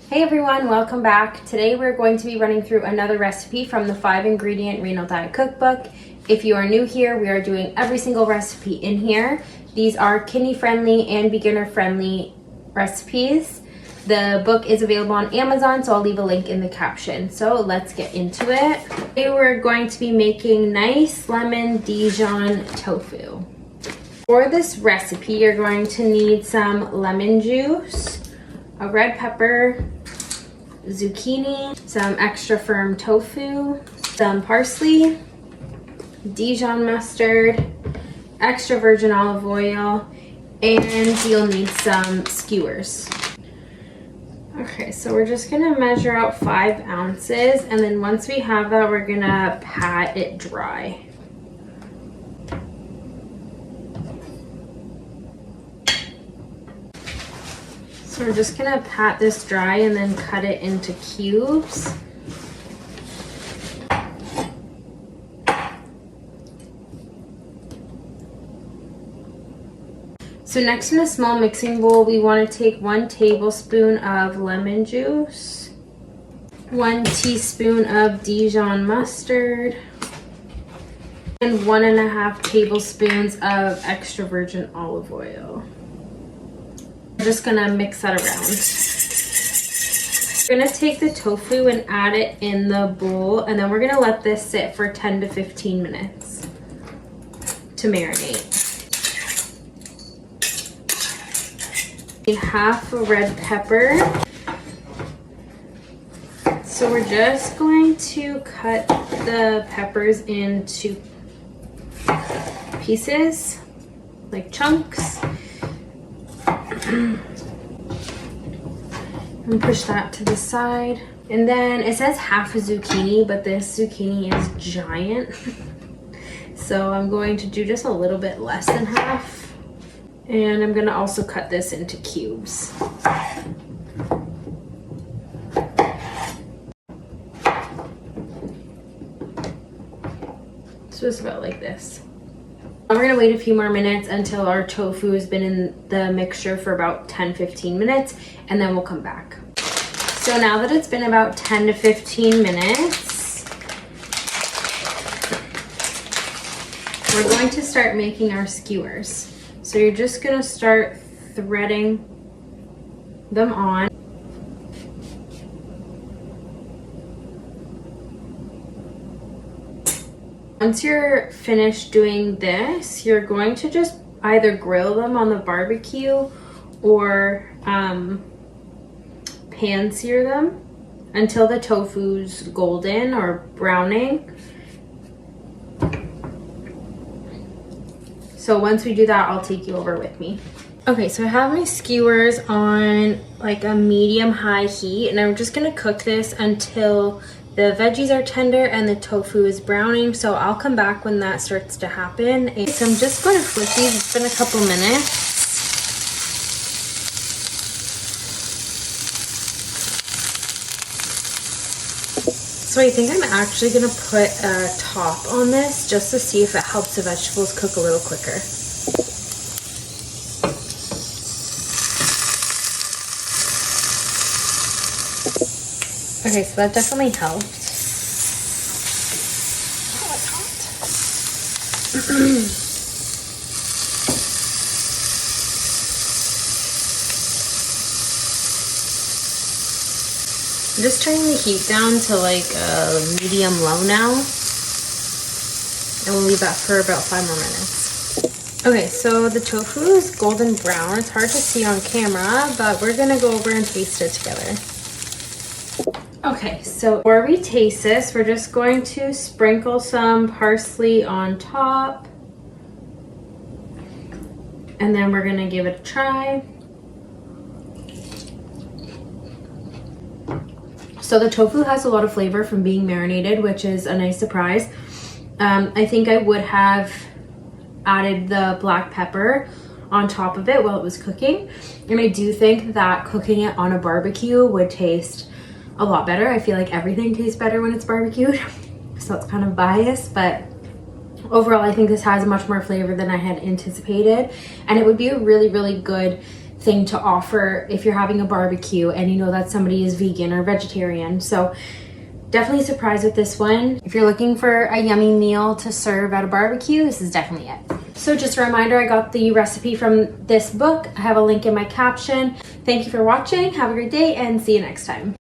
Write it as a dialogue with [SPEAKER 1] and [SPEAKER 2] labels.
[SPEAKER 1] Hey everyone, welcome back. Today we're going to be running through another recipe from the 5-ingredient Renal Diet Cookbook. If you are new here, we are doing every single recipe in here. These are kidney-friendly and beginner-friendly recipes. The book is available on Amazon, so I'll leave a link in the caption. So let's get into it. Today we're going to be making nice lemon-Dijon tofu. For this recipe, you're going to need some lemon juice, a red pepper, zucchini, some extra firm tofu, some parsley, Dijon mustard, extra virgin olive oil, and you'll need some skewers. Okay, so we're just gonna measure out 5 ounces, and then once we have that, we're gonna pat it dry. So we're just gonna pat this dry and then cut it into cubes. So next, in a small mixing bowl, we want to take 1 tablespoon of lemon juice, 1 teaspoon of Dijon mustard, and 1.5 tablespoons of extra virgin olive oil. I'm just gonna mix that around. We're gonna take the tofu and add it in the bowl, and then we're gonna let this sit for 10 to 15 minutes to marinate. Half a red pepper. So we're just going to cut the peppers into pieces, like chunks. And push that to the side. And then it says half a zucchini, but this zucchini is giant. So I'm going to do just a little bit less than half. And I'm gonna also cut this into cubes. So it's about like this. We're gonna wait a few more minutes until our tofu has been in the mixture for about 10-15 minutes, and then we'll come back. So now that it's been about 10 to 15 minutes, we're going to start making our skewers. So you're just gonna start threading them on. Once you're finished doing this, you're going to just either grill them on the barbecue or pan-sear them until the tofu's golden or browning. So once we do that, I'll take you over with me. Okay, so I have my skewers on like a medium-high heat, and I'm just gonna cook this until the veggies are tender and the tofu is browning. So I'll come back when that starts to happen. And so I'm just going to flip these. It's been a couple minutes. So I think I'm actually going to put a top on this just to see if it helps the vegetables cook a little quicker. Okay, so that definitely helped. Oh, it's hot. I'm just turning the heat down to like medium low now. And we'll leave that for about 5 more minutes. Okay, so the tofu is golden brown. It's hard to see on camera, but we're gonna go over and taste it together. Okay, so before we taste this, we're just going to sprinkle some parsley on top. And then we're gonna give it a try. So the tofu has a lot of flavor from being marinated, which is a nice surprise. I think I would have added the black pepper on top of it while it was cooking. And I do think that cooking it on a barbecue would taste a lot better. I feel like everything tastes better when it's barbecued, so it's kind of biased, but overall I think this has much more flavor than I had anticipated, and it would be a really, really good thing to offer if you're having a barbecue and you know that somebody is vegan or vegetarian. So definitely surprised with this one. If you're looking for a yummy meal to serve at a barbecue, this is definitely it. So just a reminder, I got the recipe from this book. I have a link in my caption. Thank you for watching. Have a great day and see you next time.